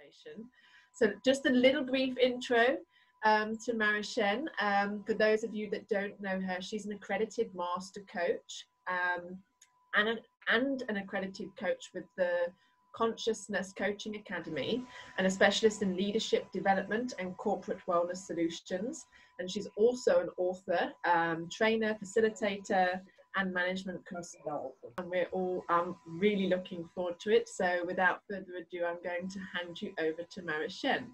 presentation. So just a little brief intro to Marichen. For those of you that don't know her, she's an accredited master coach and an accredited coach with the Consciousness Coaching Academy, and a specialist in leadership development and corporate wellness solutions. And she's also an author, trainer, facilitator, and management consultant. And we're all really looking forward to it. So without further ado, I'm going to hand you over to Marichen.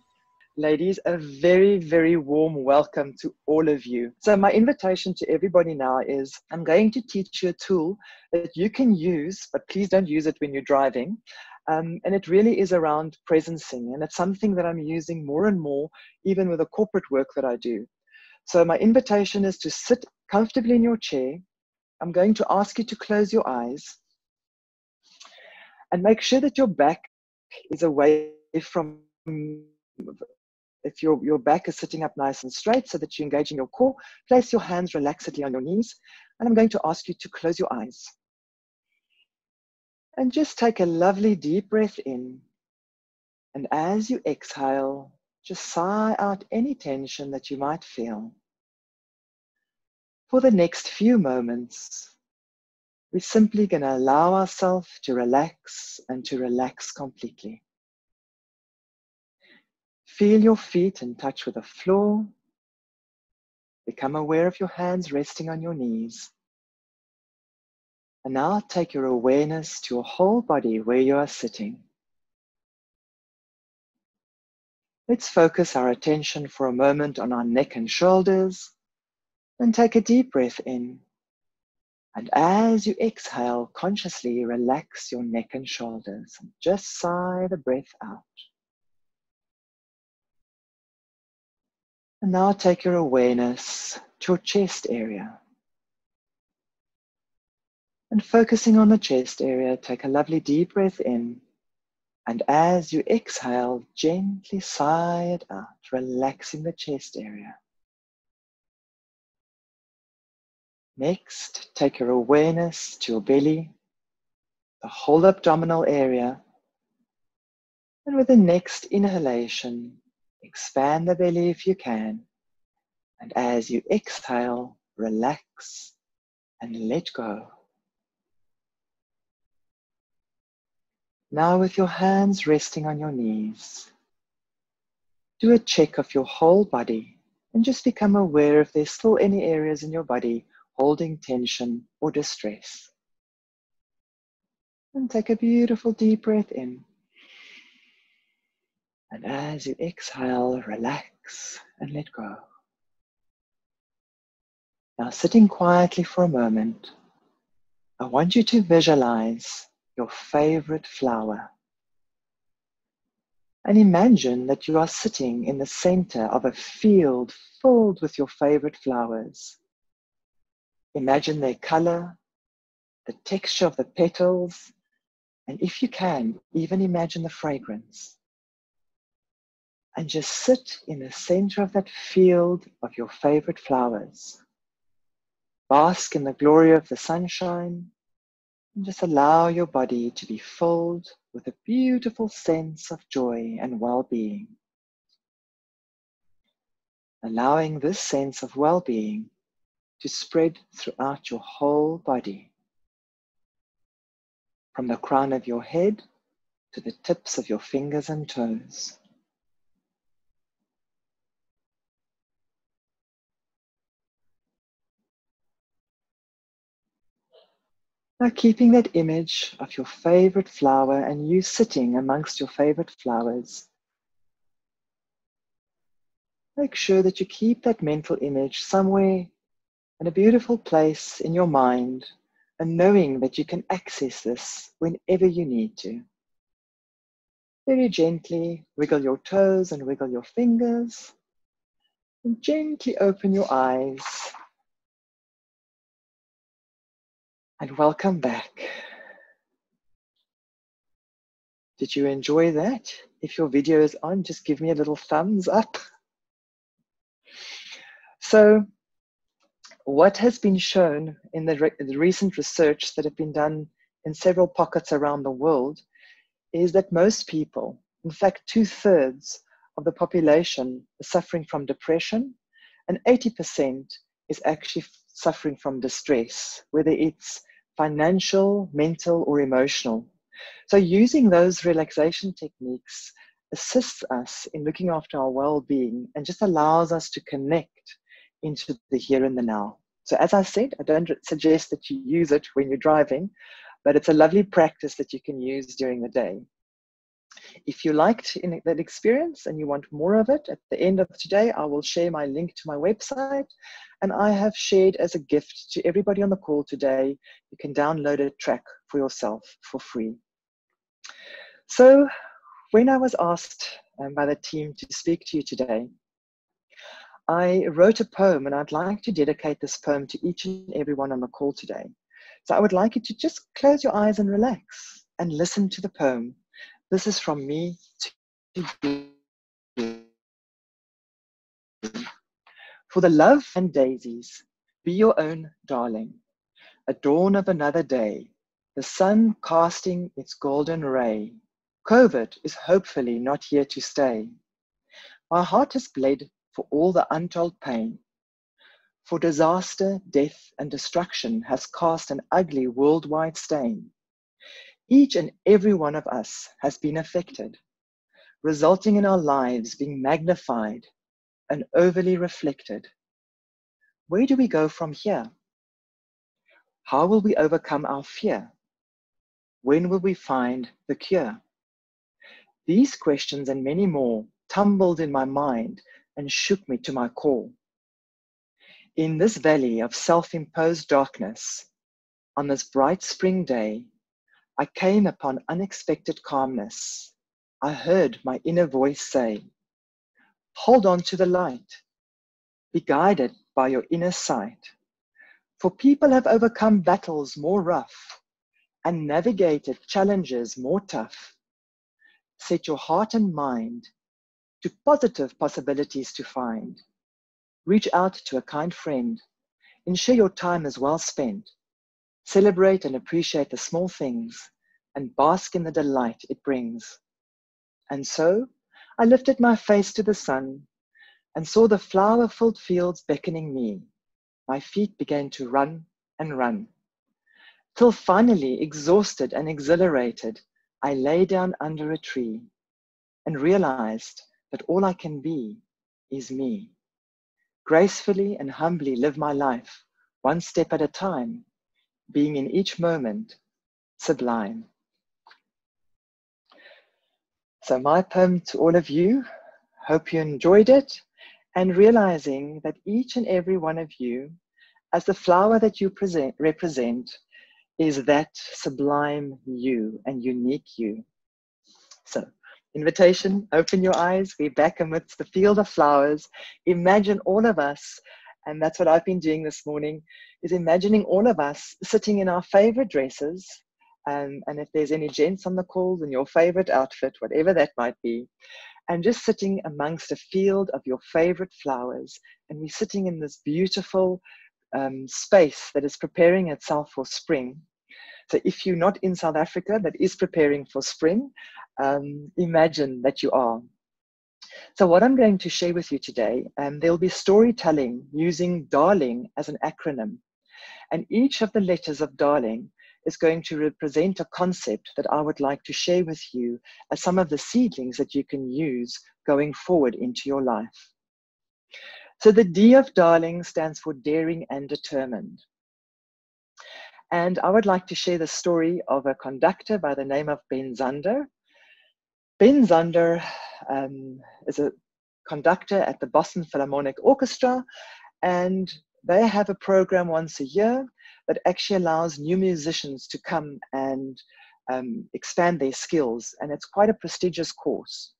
Ladies, a very, very warm welcome to all of you. So my invitation to everybody now is I'm going to teach you a tool that you can use, but please don't use it when you're driving. And it really is around presencing. And it's something that I'm using more and more, even with the corporate work that I do. So my invitation is to sit comfortably in your chair. I'm going to ask you to close your eyes and make sure that your back is away from, if your back is sitting up nice and straight so that you're engaging your core, place your hands relaxedly on your knees. And I'm going to ask you to close your eyes. And just take a lovely deep breath in. And as you exhale, just sigh out any tension that you might feel. For the next few moments, we're simply going to allow ourselves to relax and to relax completely. Feel your feet in touch with the floor. Become aware of your hands resting on your knees. And now take your awareness to your whole body where you are sitting. Let's focus our attention for a moment on our neck and shoulders. And take a deep breath in. And as you exhale, consciously relax your neck and shoulders. And just sigh the breath out. And now take your awareness to your chest area. And focusing on the chest area, take a lovely deep breath in. And as you exhale, gently sigh it out, relaxing the chest area. Next, take your awareness to your belly, the whole abdominal area. And with the next inhalation, expand the belly if you can. And as you exhale, relax and let go. Now with your hands resting on your knees, do a check of your whole body and just become aware if there's still any areas in your body holding tension or distress. And take a beautiful deep breath in. And as you exhale, relax and let go. Now sitting quietly for a moment, I want you to visualize your favorite flower. And imagine that you are sitting in the center of a field filled with your favorite flowers. Imagine their color, the texture of the petals, and if you can, even imagine the fragrance. And just sit in the center of that field of your favorite flowers. Bask in the glory of the sunshine, and just allow your body to be filled with a beautiful sense of joy and well-being. Allowing this sense of well-being to spread throughout your whole body, from the crown of your head to the tips of your fingers and toes. Now keeping that image of your favorite flower and you sitting amongst your favorite flowers, make sure that you keep that mental image somewhere in a beautiful place in your mind, and knowing that you can access this whenever you need to. Very gently wiggle your toes and wiggle your fingers, and gently open your eyes. And welcome back. Did you enjoy that? If your video is on, just give me a little thumbs up. So, what has been shown in the recent research that have been done in several pockets around the world is that most people In fact, 2/3 of the population is suffering from depression, and 80% is actually suffering from distress, whether it's financial, mental, or emotional. So using those relaxation techniques assists us in looking after our well-being and just allows us to connect into the here and the now. So as I said, I don't suggest that you use it when you're driving, but it's a lovely practice that you can use during the day. If you liked that experience and you want more of it, at the end of today, I will share my link to my website, and I have shared as a gift to everybody on the call today. You can download a track for yourself for free. So when I was asked by the team to speak to you today, I wrote a poem, and I'd like to dedicate this poem to each and everyone on the call today. So I would like you to just close your eyes and relax and listen to the poem. This is from me to you. For the love and daisies, be your own darling, a dawn of another day, the sun casting its golden ray. COVID is hopefully not here to stay. My heart has bled for all the untold pain, for disaster, death, and destruction has cast an ugly worldwide stain. Each and every one of us has been affected, resulting in our lives being magnified and overly reflected. Where do we go from here? How will we overcome our fear? When will we find the cure? These questions and many more tumbled in my mind and shook me to my core. In this valley of self-imposed darkness, on this bright spring day, I came upon unexpected calmness. I heard my inner voice say, hold on to the light. Be guided by your inner sight. For people have overcome battles more rough and navigated challenges more tough. Set your heart and mind to positive possibilities to find. Reach out to a kind friend. Ensure your time is well spent. Celebrate and appreciate the small things and bask in the delight it brings. And so I lifted my face to the sun and saw the flower-filled fields beckoning me. My feet began to run and run, till finally, exhausted and exhilarated, I lay down under a tree and realized that all I can be is me. Gracefully and humbly live my life, one step at a time, being in each moment sublime. So my poem to all of you, hope you enjoyed it, and realizing that each and every one of you, as the flower that you represent, is that sublime you and unique you. So, invitation, open your eyes. We're back amidst the field of flowers. Imagine all of us, and that's what I've been doing this morning, is imagining all of us sitting in our favorite dresses. And if there's any gents on the call, in your favorite outfit, whatever that might be, and just sitting amongst a field of your favorite flowers. And we're sitting in this beautiful space that is preparing itself for spring. So if you're not in South Africa that is preparing for spring, imagine that you are. So what I'm going to share with you today, there'll be storytelling using Darling as an acronym. And each of the letters of Darling is going to represent a concept that I would like to share with you as some of the seedlings that you can use going forward into your life. So the D of Darling stands for daring and determined. And I would like to share the story of a conductor by the name of Ben Zander. Ben Zander is a conductor at the Boston Philharmonic Orchestra, and they have a program once a year that actually allows new musicians to come and expand their skills, and it's quite a prestigious course.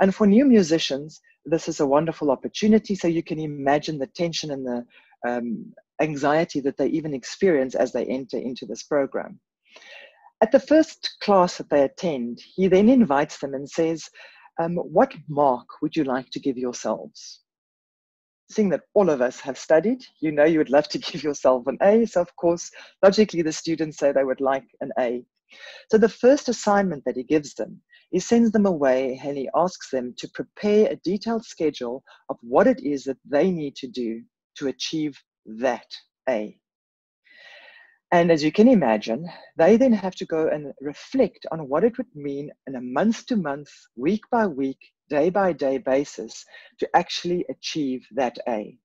And for new musicians, this is a wonderful opportunity, so you can imagine the tension and the anxiety that they even experience as they enter into this program. At the first class that they attend, he then invites them and says, what mark would you like to give yourselves? Seeing that all of us have studied, you know you would love to give yourself an A, so of course, logically the students say they would like an A. So the first assignment that he gives them he sends them away and he asks them to prepare a detailed schedule of what it is that they need to do to achieve that A. And as you can imagine, they then have to go and reflect on what it would mean on a month-to-month, week-by-week, day-by-day basis to actually achieve that A.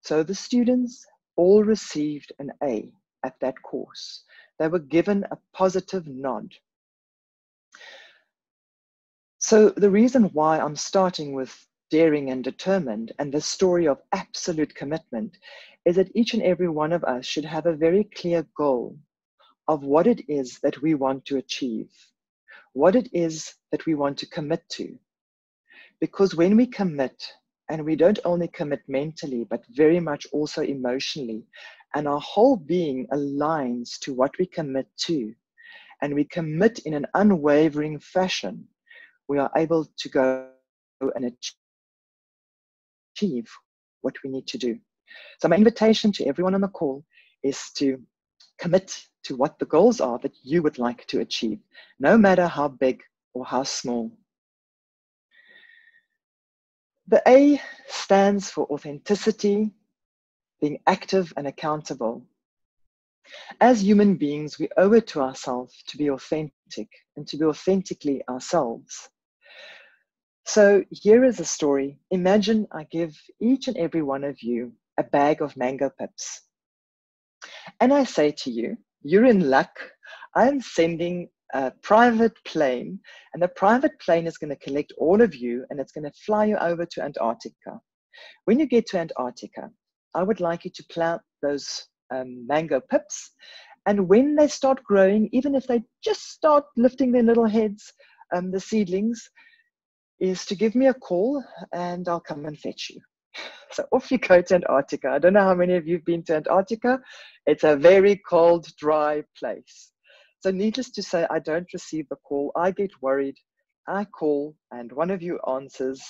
So the students all received an A at that course. They were given a positive nod. So the reason why I'm starting with daring and determined and the story of absolute commitment is that each and every one of us should have a very clear goal of what it is that we want to achieve, what it is that we want to commit to. Because when we commit, and we don't only commit mentally, but very much also emotionally, and our whole being aligns to what we commit to, and we commit in an unwavering fashion, we are able to go and achieve what we need to do. So my invitation to everyone on the call is to commit to what the goals are that you would like to achieve, no matter how big or how small. The A stands for authenticity, being active and accountable. As human beings, we owe it to ourselves to be authentic and to be authentically ourselves. So here is a story. Imagine I give each and every one of you a bag of mango pips. And I say to you, you're in luck. I'm sending a private plane, and the private plane is going to collect all of you, and it's going to fly you over to Antarctica. When you get to Antarctica, I would like you to plant those mango pips. And when they start growing, even if they just start lifting their little heads, the seedlings, is to give me a call and I'll come and fetch you. So off you go to Antarctica. I don't know how many of you have been to Antarctica. It's a very cold, dry place. So needless to say, I don't receive the call. I get worried. I call and one of you answers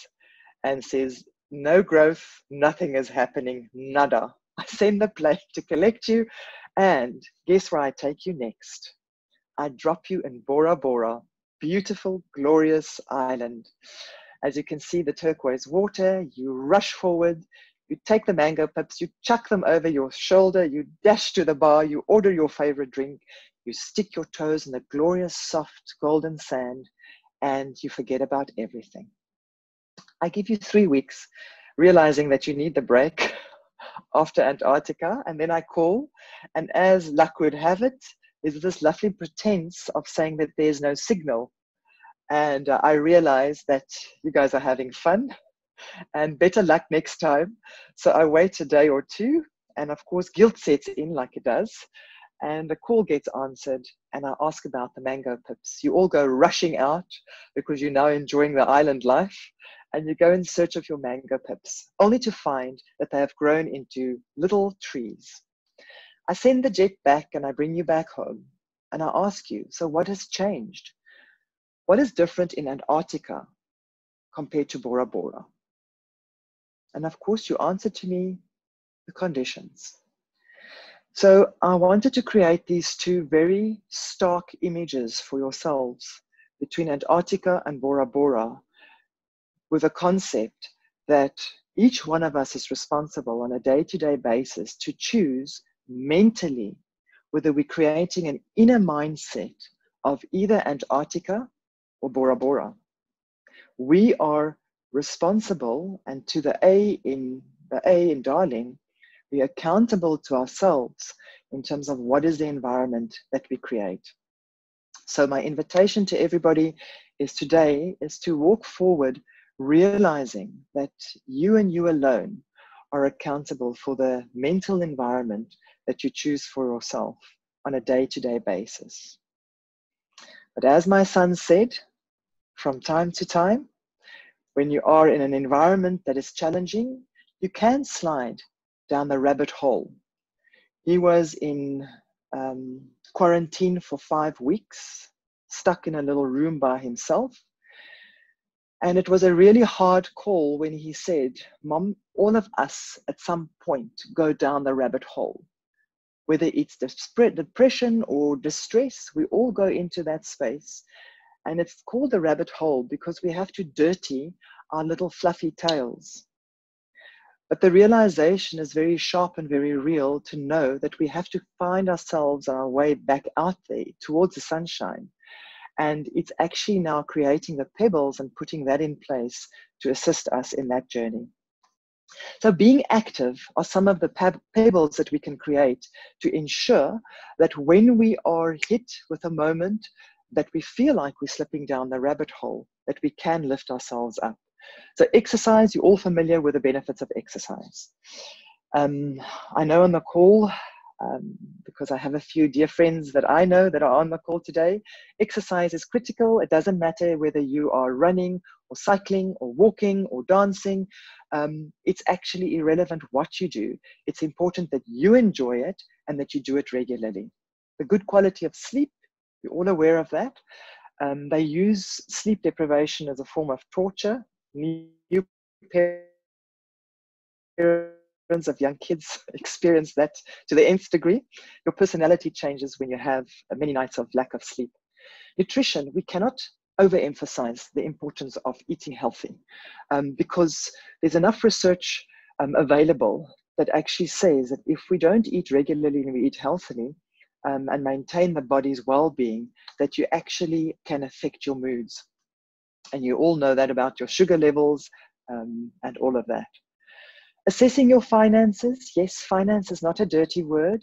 and says, no growth, nothing is happening, nada. I send the plane to collect you, and guess where I take you next? I drop you in Bora Bora, beautiful, glorious island. As you can see the turquoise water, you rush forward, you take the mango pips, you chuck them over your shoulder, you dash to the bar, you order your favorite drink, you stick your toes in the glorious, soft, golden sand, and you forget about everything. I give you 3 weeks, realizing that you need the break after Antarctica, and then I call, and as luck would have it, there's this lovely pretense of saying that there's no signal. And I realize that you guys are having fun and better luck next time. So I wait a day or two, and of course guilt sets in like it does, and the call gets answered, and I ask about the mango pips. You all go rushing out because you're now enjoying the island life, and you go in search of your mango pips, only to find that they have grown into little trees. I send the jet back and I bring you back home, and I ask you, so what has changed? What is different in Antarctica compared to Bora Bora? And of course, you answer to me, the conditions. So I wanted to create these two very stark images for yourselves between Antarctica and Bora Bora, with a concept that each one of us is responsible on a day-to-day basis to choose mentally whether we're creating an inner mindset of either Antarctica or Bora Bora. We are responsible, and to the A in Darling, we are accountable to ourselves in terms of what is the environment that we create. So my invitation to everybody is today is to walk forward realizing that you and you alone are accountable for the mental environment that you choose for yourself on a day-to-day basis. But as my son said, from time to time, when you are in an environment that is challenging, you can slide down the rabbit hole. He was in quarantine for 5 weeks, stuck in a little room by himself. And it was a really hard call when he said, Mom, all of us at some point go down the rabbit hole. Whether it's depression or distress, we all go into that space. And it's called the rabbit hole because we have to dirty our little fluffy tails. But the realization is very sharp and very real to know that we have to find ourselves on our way back out there towards the sunshine. And it's actually now creating the pebbles and putting that in place to assist us in that journey. So being active are some of the pebbles that we can create to ensure that when we are hit with a moment that we feel like we're slipping down the rabbit hole, that we can lift ourselves up. So exercise, you're all familiar with the benefits of exercise. I know on the call, because I have a few dear friends that I know that are on the call today, exercise is critical. It doesn't matter whether you are running or cycling or walking or dancing. It's actually irrelevant what you do. It's important that you enjoy it and that you do it regularly. The good quality of sleep, you're all aware of that. They use sleep deprivation as a form of torture. New parents of young kids experience that to the nth degree. Your personality changes when you have many nights of lack of sleep. Nutrition, we cannot overemphasize the importance of eating healthy because there's enough research available that actually says that if we don't eat regularly and we eat healthily and maintain the body's well-being, that you actually can affect your moods. And you all know that about your sugar levels and all of that. Assessing your finances. Yes, finance is not a dirty word.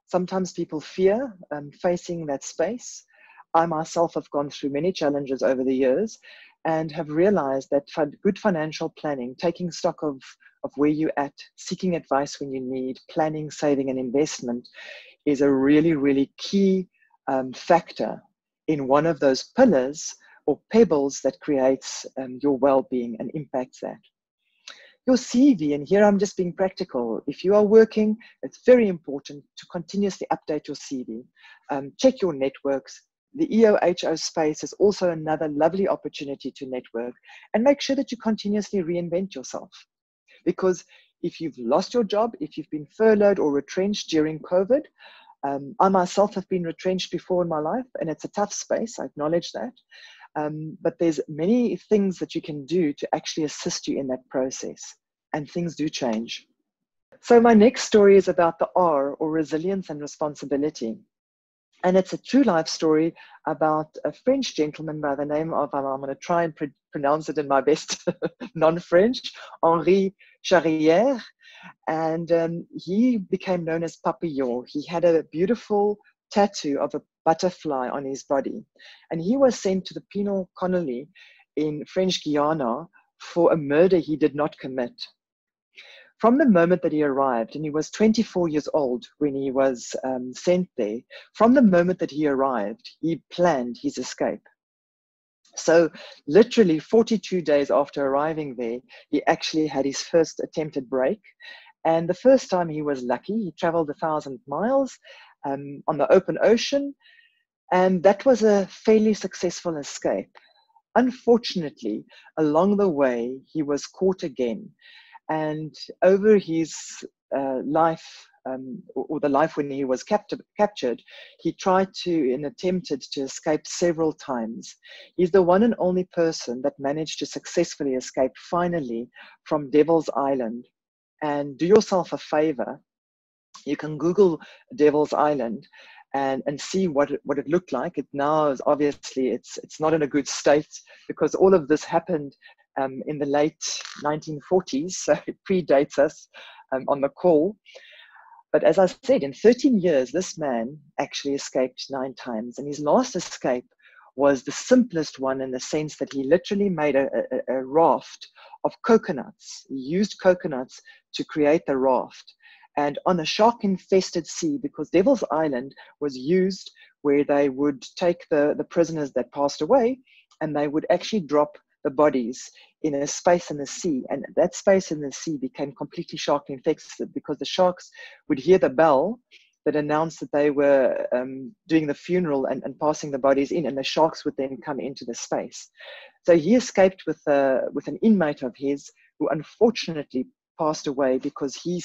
Sometimes people fear facing that space. I myself have gone through many challenges over the years and have realized that good financial planning, taking stock of where you're at, seeking advice when you need, planning, saving, and investment is a really, really key factor in one of those pillars or pebbles that creates your well-being and impacts that. Your CV, and here I'm just being practical. If you are working, it's very important to continuously update your CV. Check your networks. The EOHO space is also another lovely opportunity to network and make sure that you continuously reinvent yourself. Because if you've lost your job, if you've been furloughed or retrenched during COVID, I myself have been retrenched before in my life, and it's a tough space, I acknowledge that. But there's many things that you can do to actually assist you in that process, and things do change. So my next story is about the R, or resilience and responsibility. And it's a true life story about a French gentleman by the name of, I'm going to try and pronounce it in my best non-French, Henri Charrière. And he became known as Papillon. He had a beautiful tattoo of a butterfly on his body. And he was sent to the penal colony in French Guiana for a murder he did not commit. From the moment that he arrived, and he was 24 years old when he was sent there, from the moment that he arrived, he planned his escape. So literally 42 days after arriving there, he actually had his first attempted break. And the first time he was lucky, he traveled 1,000 miles on the open ocean, and that was a fairly successful escape. Unfortunately, along the way, he was caught again. And over his life, or the life when he was captured, he tried to and attempted to escape several times. He's the one and only person that managed to successfully escape finally from Devil's Island. And do yourself a favor, you can Google Devil's Island and see what it looked like. It now is obviously it's not in a good state because all of this happened in the late 1940s, so it predates us on the call. But as I said, in 13 years, this man actually escaped 9 times. And his last escape was the simplest one in the sense that he literally made a raft of coconuts. He used coconuts to create the raft. And on a shark-infested sea, because Devil's Island was used where they would take the prisoners that passed away, and they would actually drop the bodies in a space in the sea. And that space in the sea became completely shark infested because the sharks would hear the bell that announced that they were doing the funeral and passing the bodies in, and the sharks would then come into the space. So he escaped with an inmate of his who unfortunately passed away because he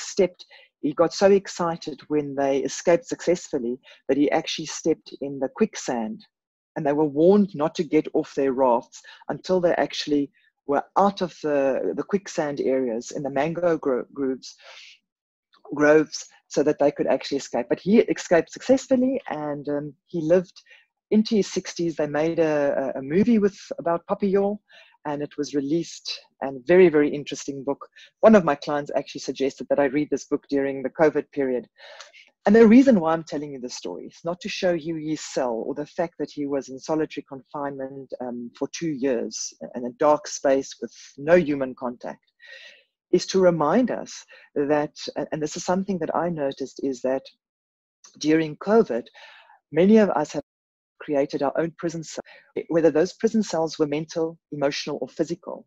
got so excited when they escaped successfully that he actually stepped in the quicksand. and they were warned not to get off their rafts until they actually were out of the quicksand areas in the mango groves, so that they could actually escape. But he escaped successfully, and he lived into his 60s. They made a movie about Papillon, and it was released, and very, very interesting book. One of my clients actually suggested that I read this book during the COVID period. And the reason why I'm telling you this story is not to show you his cell or the fact that he was in solitary confinement for 2 years in a dark space with no human contact, is to remind us that, and this is something that I noticed, is that during COVID, many of us have created our own prison cells, whether those prison cells were mental, emotional, or physical.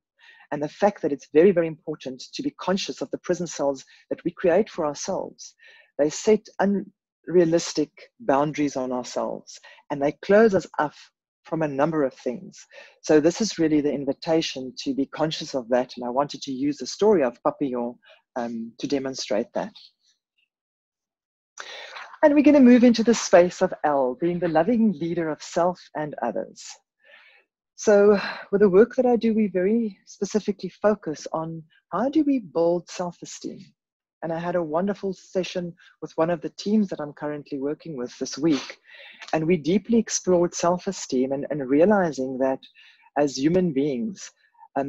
And the fact that it's very, very important to be conscious of the prison cells that we create for ourselves. They set unrealistic boundaries on ourselves, and they close us up from a number of things. So this is really the invitation to be conscious of that. And I wanted to use the story of Papillon to demonstrate that. And we're going to move into the space of L, being the loving leader of self and others. So with the work that I do, we very specifically focus on how do we build self-esteem. And I had a wonderful session with one of the teams that I'm currently working with this week. And we deeply explored self-esteem and realizing that as human beings,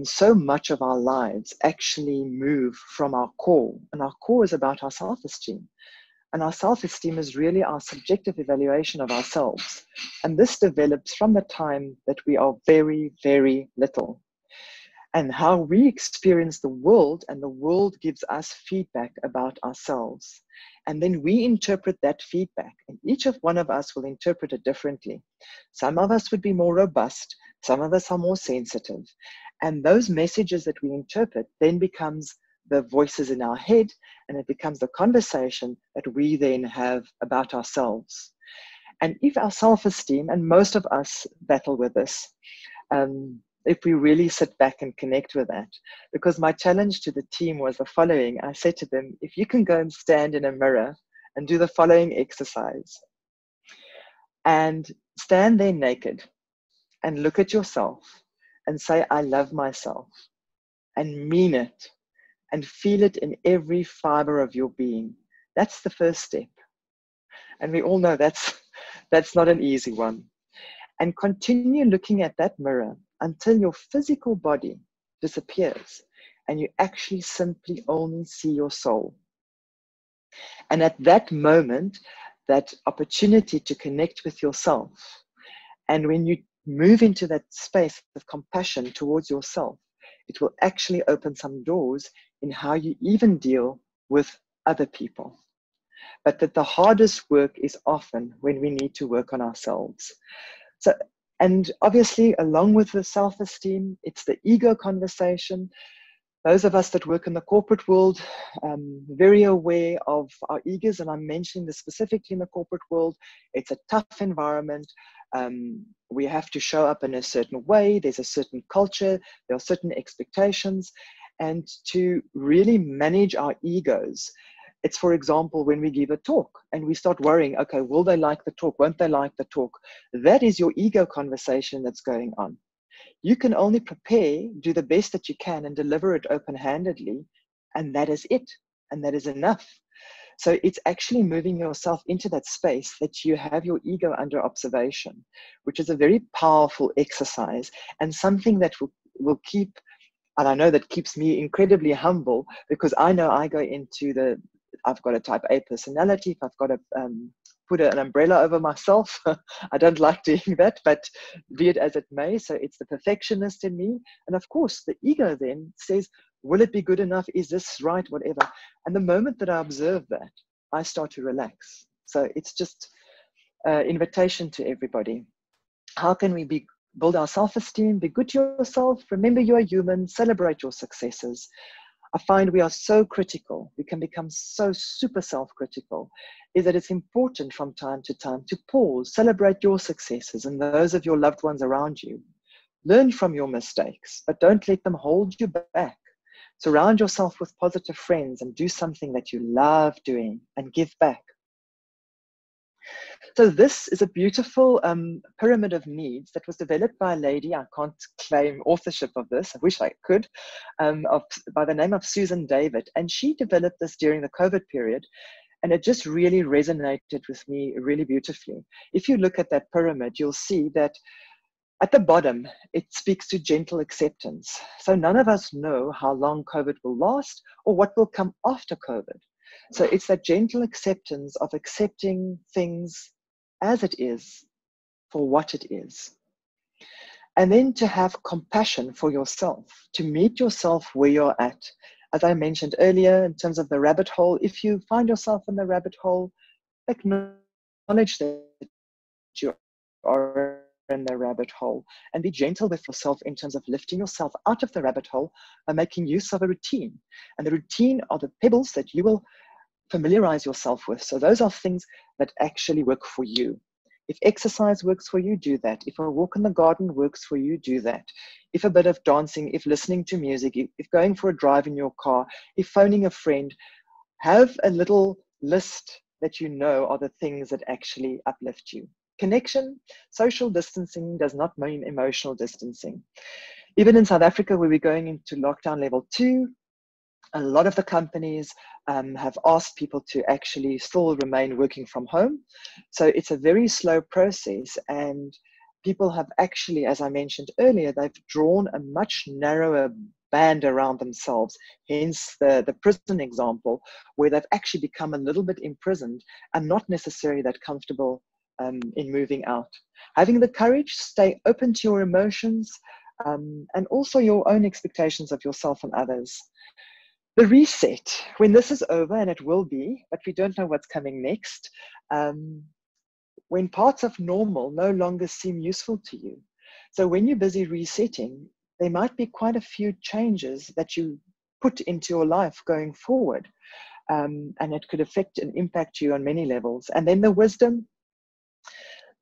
so much of our lives actually move from our core. And our core is about our self-esteem. And our self-esteem is really our subjective evaluation of ourselves. And this develops from the time that we are very, very little. And how we experience the world, and the world gives us feedback about ourselves. And then we interpret that feedback, and each of one of us will interpret it differently. Some of us would be more robust, some of us are more sensitive. And those messages that we interpret then becomes the voices in our head, and it becomes the conversation that we then have about ourselves. And if our self-esteem, and most of us battle with this, if we really sit back and connect with that, because my challenge to the team was the following. I said to them, if you can go and stand in a mirror and do the following exercise, and stand there naked and look at yourself and say, I love myself, and mean it, and feel it in every fiber of your being. That's the first step. And we all know that's not an easy one. And continue looking at that mirror until your physical body disappears and you actually simply only see your soul. And at that moment, that opportunity to connect with yourself, and when you move into that space of compassion towards yourself, it will actually open some doors in how you even deal with other people. But that the hardest work is often when we need to work on ourselves. So, and obviously, along with the self-esteem, it's the ego conversation. Those of us that work in the corporate world, very aware of our egos, and I'm mentioning this specifically in the corporate world. It's a tough environment. We have to show up in a certain way. There's a certain culture. There are certain expectations. And to really manage our egos, it's, for example, when we give a talk and we start worrying, okay, will they like the talk? Won't they like the talk? That is your ego conversation that's going on. You can only prepare, do the best that you can, and deliver it open-handedly, and that is it, and that is enough. So it's actually moving yourself into that space that you have your ego under observation, which is a very powerful exercise and something that will keep, and I know that keeps me incredibly humble, because I know I go into I've got a type A personality. If I've got to put an umbrella over myself, I don't like doing that, but be it as it may. So it's the perfectionist in me. And of course, the ego then says, will it be good enough? Is this right? Whatever. And the moment that I observe that, I start to relax. So it's just an invitation to everybody. How can we build our self-esteem? Be good to yourself. Remember you are human. Celebrate your successes. I find we are so critical, we can become so super self-critical, is that it's important from time to time to pause, celebrate your successes and those of your loved ones around you. Learn from your mistakes, but don't let them hold you back. Surround yourself with positive friends and do something that you love doing and give back. So this is a beautiful pyramid of needs that was developed by a lady, I can't claim authorship of this, I wish I could, by the name of Susan David. And she developed this during the COVID period. And it just really resonated with me really beautifully. If you look at that pyramid, you'll see that at the bottom, it speaks to gentle acceptance. So none of us know how long COVID will last or what will come after COVID. So it's that gentle acceptance of accepting things as it is, for what it is. And then to have compassion for yourself, to meet yourself where you're at. As I mentioned earlier, in terms of the rabbit hole, if you find yourself in the rabbit hole, acknowledge that you are in the rabbit hole and be gentle with yourself in terms of lifting yourself out of the rabbit hole by making use of a routine. And the routine are the pebbles that you will familiarize yourself with. So those are things that actually work for you. If exercise works for you, do that. If a walk in the garden works for you, do that. If a bit of dancing, if listening to music, if going for a drive in your car, if phoning a friend, have a little list that you know are the things that actually uplift you. Connection, social distancing does not mean emotional distancing. Even in South Africa, where we're going into lockdown level 2, a lot of the companies have asked people to actually still remain working from home. So it's a very slow process, and people have actually, as I mentioned earlier, they've drawn a much narrower band around themselves, hence the prison example, where they've actually become a little bit imprisoned and not necessarily that comfortable in moving out. Having the courage, stay open to your emotions, and also your own expectations of yourself and others. The reset, when this is over, and it will be, but we don't know what's coming next, when parts of normal no longer seem useful to you. So when you're busy resetting, there might be quite a few changes that you put into your life going forward, and it could affect and impact you on many levels. And then the wisdom,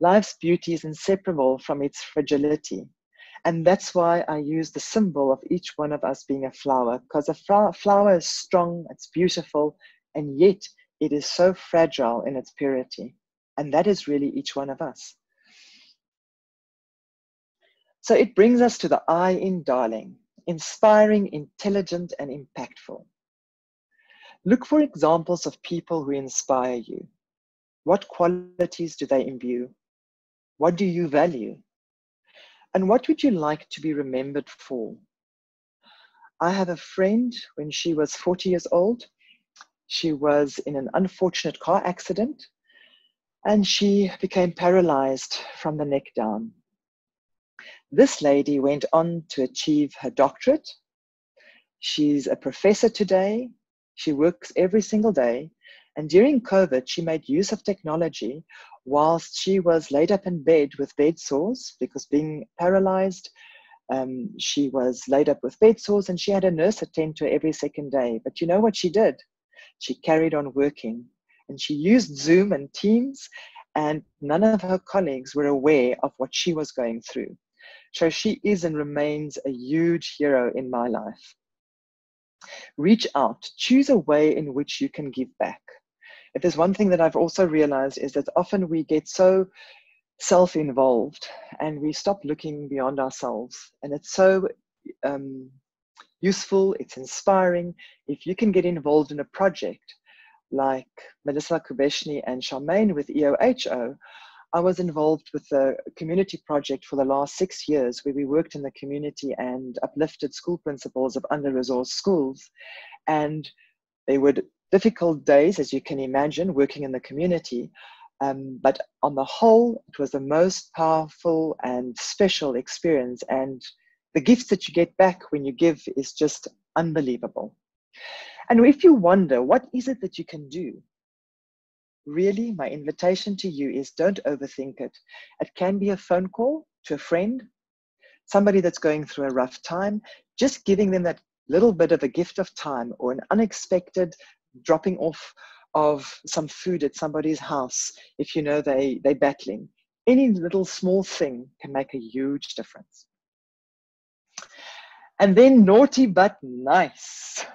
life's beauty is inseparable from its fragility. And that's why I use the symbol of each one of us being a flower, because a flower is strong, it's beautiful, and yet it is so fragile in its purity. And that is really each one of us. So it brings us to the I in darling, inspiring, intelligent, and impactful. Look for examples of people who inspire you. What qualities do they imbue? What do you value? And what would you like to be remembered for? I have a friend, when she was 40 years old, she was in an unfortunate car accident and she became paralyzed from the neck down. This lady went on to achieve her doctorate. She's a professor today. She works every single day. And during COVID, she made use of technology whilst she was laid up in bed with bed sores, because being paralyzed, she was laid up with bed sores and she had a nurse attend to her every second day. But you know what she did? She carried on working, and she used Zoom and Teams, and none of her colleagues were aware of what she was going through. So she is and remains a huge hero in my life. Reach out, choose a way in which you can give back. If there's one thing that I've also realized is that often we get so self-involved and we stop looking beyond ourselves. And it's so useful, it's inspiring. If you can get involved in a project like Melissa Kubeshny and Charmaine with EOHO, I was involved with a community project for the last 6 years where we worked in the community and uplifted school principals of under-resourced schools. And they were difficult days, as you can imagine, working in the community. But on the whole, it was the most powerful and special experience. And the gifts that you get back when you give is just unbelievable. And if you wonder, what is it that you can do? Really, my invitation to you is don't overthink it. It can be a phone call to a friend, somebody that's going through a rough time, just giving them that little bit of a gift of time, or an unexpected dropping off of some food at somebody's house if you know they're battling. Any little small thing can make a huge difference. And then naughty but nice.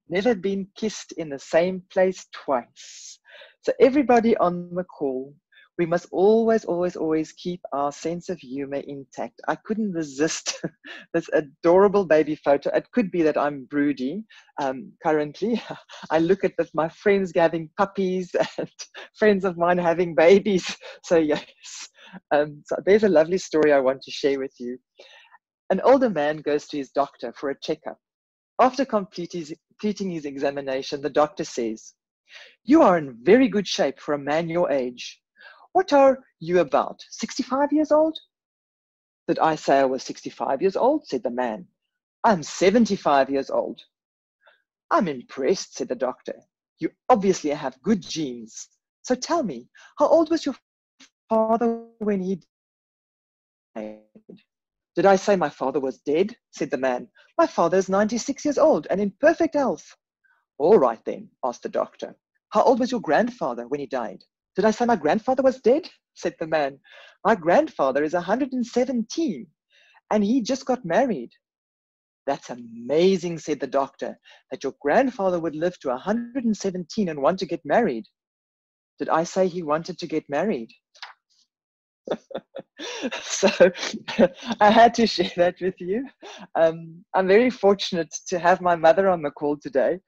Never been kissed in the same place twice. So everybody on the call, We must always, always, always keep our sense of humor intact. I couldn't resist this adorable baby photo. It could be that I'm broody currently. I look at my friends having puppies and friends of mine having babies. So yes, so there's a lovely story I want to share with you. An older man goes to his doctor for a checkup. After completing his examination, the doctor says, "You are in very good shape for a man your age. What are you about, 65 years old?" "Did I say I was 65 years old?" said the man. "I'm 75 years old." "I'm impressed," said the doctor. "You obviously have good genes. So tell me, how old was your father when he died?" "Did I say my father was dead?" said the man. "My father is 96 years old and in perfect health." "All right then," asked the doctor. "How old was your grandfather when he died?" "Did I say my grandfather was dead?" said the man. "My grandfather is 117 and he just got married." "That's amazing," said the doctor, "that your grandfather would live to 117 and want to get married." "Did I say he wanted to get married?" So I had to share that with you. I'm very fortunate to have my mother on the call today.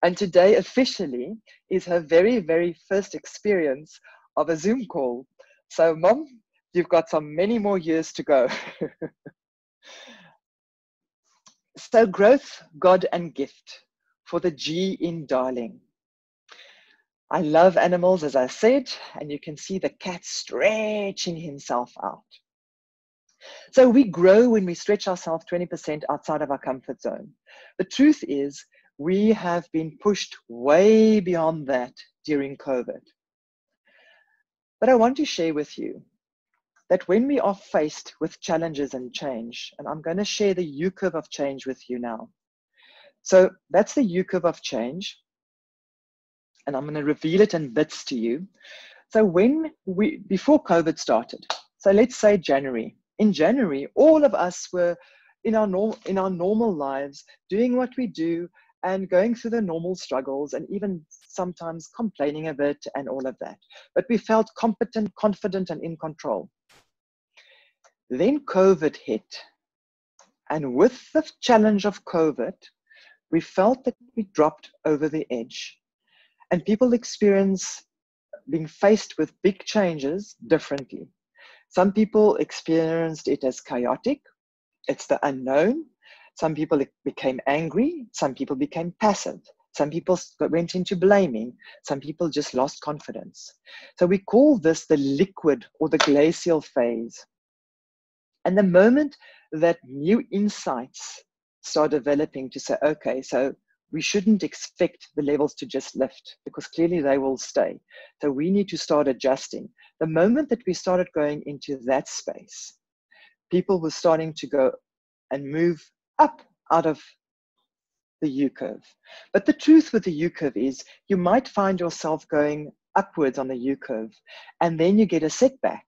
And today officially is her very, very first experience of a Zoom call. So Mom, you've got many more years to go. So growth, God and gift for the G in darling. I love animals, as I said, and you can see the cat stretching himself out. So we grow when we stretch ourselves 20% outside of our comfort zone. The truth is, we have been pushed way beyond that during COVID. But I want to share with you that when we are faced with challenges and change, and I'm going to share the U curve of change with you now. So that's the U curve of change, and I'm going to reveal it in bits to you. So before COVID started, so let's say January. In January, all of us were in our normal lives, doing what we do and going through the normal struggles and even sometimes complaining a bit and all of that. But we felt competent, confident, and in control. Then COVID hit. And with the challenge of COVID, we felt that we dropped over the edge. And people experience being faced with big changes differently. Some people experienced it as chaotic. It's the unknown. Some people became angry. Some people became passive. Some people went into blaming. Some people just lost confidence. So we call this the liquid or the glacial phase. And the moment that new insights start developing to say, okay, so we shouldn't expect the levels to just lift because clearly they will stay. So we need to start adjusting. The moment that we started going into that space, people were starting to go and move up out of the U curve. But the truth with the U curve is you might find yourself going upwards on the U curve and then you get a setback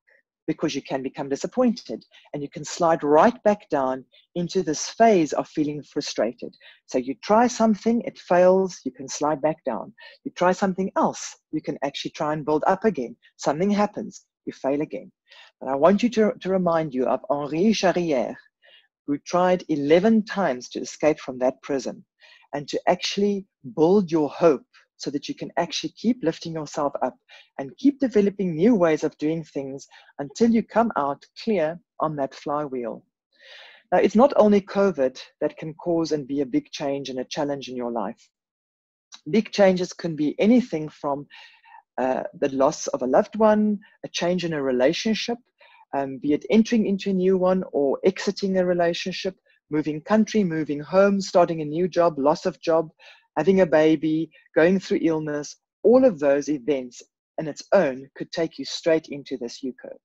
because you can become disappointed and you can slide right back down into this phase of feeling frustrated. So you try something, it fails, you can slide back down. You try something else, you can actually try and build up again. Something happens, you fail again. But I want you to remind you of Henri Charrière, who tried 11 times to escape from that prison and to actually build your hope so that you can actually keep lifting yourself up and keep developing new ways of doing things until you come out clear on that flywheel. Now, it's not only COVID that can cause and be a big change and a challenge in your life. Big changes can be anything from the loss of a loved one, a change in a relationship, be it entering into a new one or exiting a relationship, moving country, moving home, starting a new job, loss of job, having a baby, going through illness. All of those events on its own could take you straight into this U curve.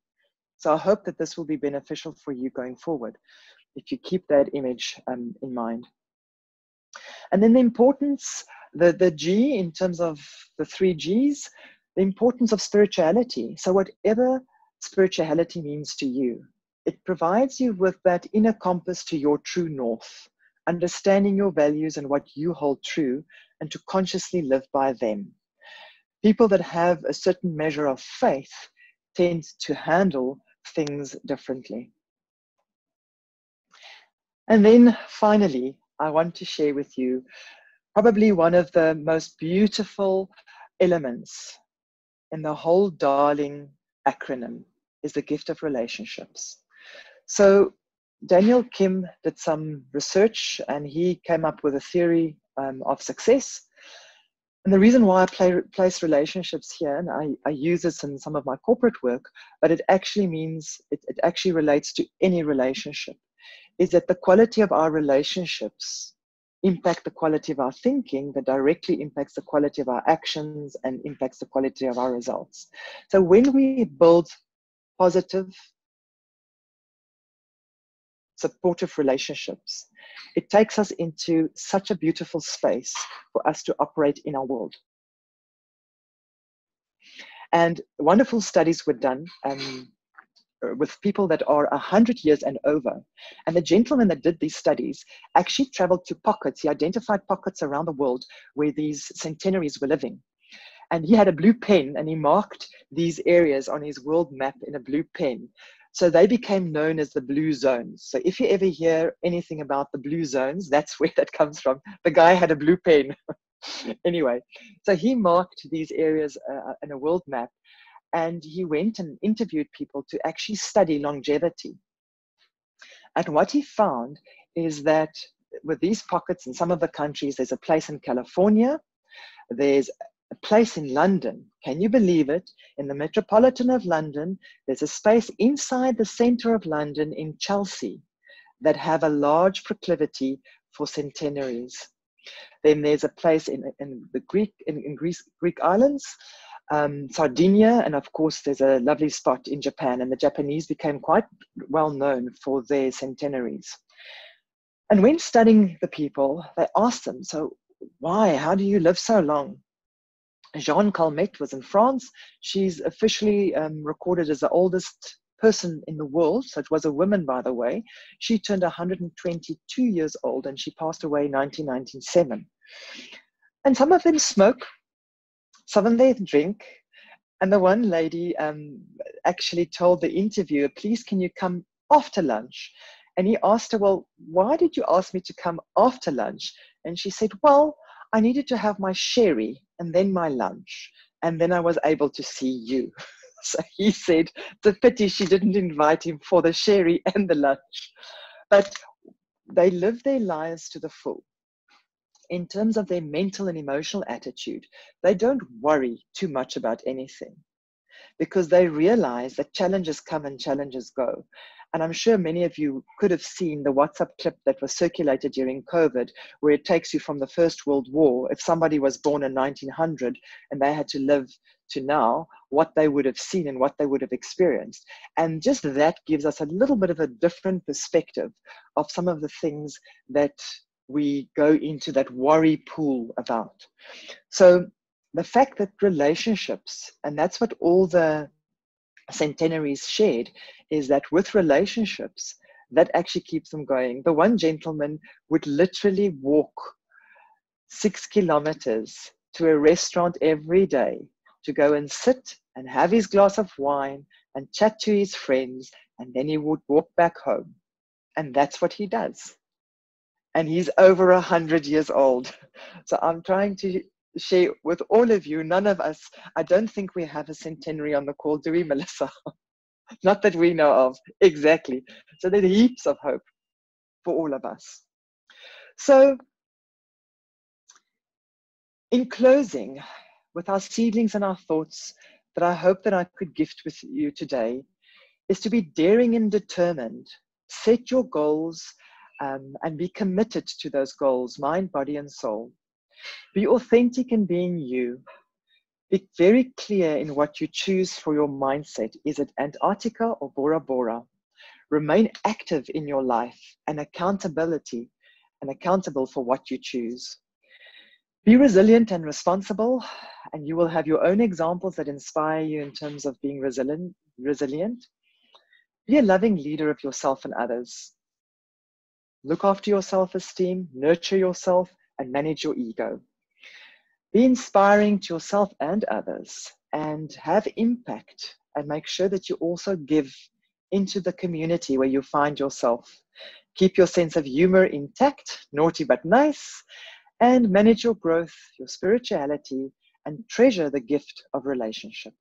So I hope that this will be beneficial for you going forward if you keep that image in mind. And then the importance, the G in terms of the 3 Gs, the importance of spirituality. So whatever spirituality means to you, it provides you with that inner compass to your true north, understanding your values and what you hold true, and to consciously live by them. People that have a certain measure of faith tend to handle things differently. And then finally, I want to share with you probably one of the most beautiful elements in the whole Darling acronym is the gift of relationships. So Daniel Kim did some research and he came up with a theory of success. And the reason why I place relationships here, and I use this in some of my corporate work, but it actually means, it actually relates to any relationship, is that the quality of our relationships impact the quality of our thinking, that directly impacts the quality of our actions and impacts the quality of our results. So when we build positive, supportive relationships, it takes us into such a beautiful space for us to operate in our world. And wonderful studies were done with people that are 100 years and over. And the gentleman that did these studies actually traveled to pockets. He identified pockets around the world where these centenaries were living. And he had a blue pen and he marked these areas on his world map in a blue pen. So they became known as the blue zones. So if you ever hear anything about the blue zones, that's where that comes from. The guy had a blue pen. Anyway, so he marked these areas in a world map, and he went and interviewed people to actually study longevity. And what he found is that with these pockets in some of the countries, there's a place in California, there's a place in London. Can you believe it? In the Metropolitan of London, there's a space inside the center of London in Chelsea that have a large proclivity for centenaries. Then there's a place in the Greek islands, Sardinia, and of course there's a lovely spot in Japan, and the Japanese became quite well known for their centenaries. And when studying the people, they asked them, so why? How do you live so long? Jeanne Calmette was in France. She's officially recorded as the oldest person in the world. So it was a woman, by the way. She turned 122 years old and she passed away in 1997. And some of them smoke, some of them drink. And the one lady actually told the interviewer, please, can you come after lunch? And he asked her, well, why did you ask me to come after lunch? And she said, well, I needed to have my sherry and then my lunch, and then I was able to see you. So he said, it's a pity she didn't invite him for the sherry and the lunch. But they live their lives to the full. In terms of their mental and emotional attitude, they don't worry too much about anything because they realize that challenges come and challenges go. And I'm sure many of you could have seen the WhatsApp clip that was circulated during COVID, where it takes you from the First World War. If somebody was born in 1900 and they had to live to now, what they would have seen and what they would have experienced. And just that gives us a little bit of a different perspective of some of the things that we go into that worry pool about. So the fact that relationships, and that's what all the centenaries shared, is that with relationships, that actually keeps them going. The one gentleman would literally walk 6 kilometers to a restaurant every day to go and sit and have his glass of wine and chat to his friends, and then he would walk back home. And that's what he does. And he's over 100 years old. So I'm trying to share with all of you, none of us, I don't think we have a centenary on the call, do we, Melissa? Not that we know of. Exactly. So there's heaps of hope for all of us. So in closing, with our seedlings and our thoughts that I hope that I could gift with you today, is to be daring and determined. Set your goals and be committed to those goals, mind, body, and soul. Be authentic in being you. Be very clear in what you choose for your mindset. Is it Antarctica or Bora Bora? Remain active in your life and accountable for what you choose. Be resilient and responsible, and you will have your own examples that inspire you in terms of being resilient. Be a loving leader of yourself and others. Look after your self-esteem, nurture yourself, and manage your ego. Be inspiring to yourself and others, and have impact and make sure that you also give into the community where you find yourself. Keep your sense of humor intact, naughty but nice, and manage your growth, your spirituality, and treasure the gift of relationship.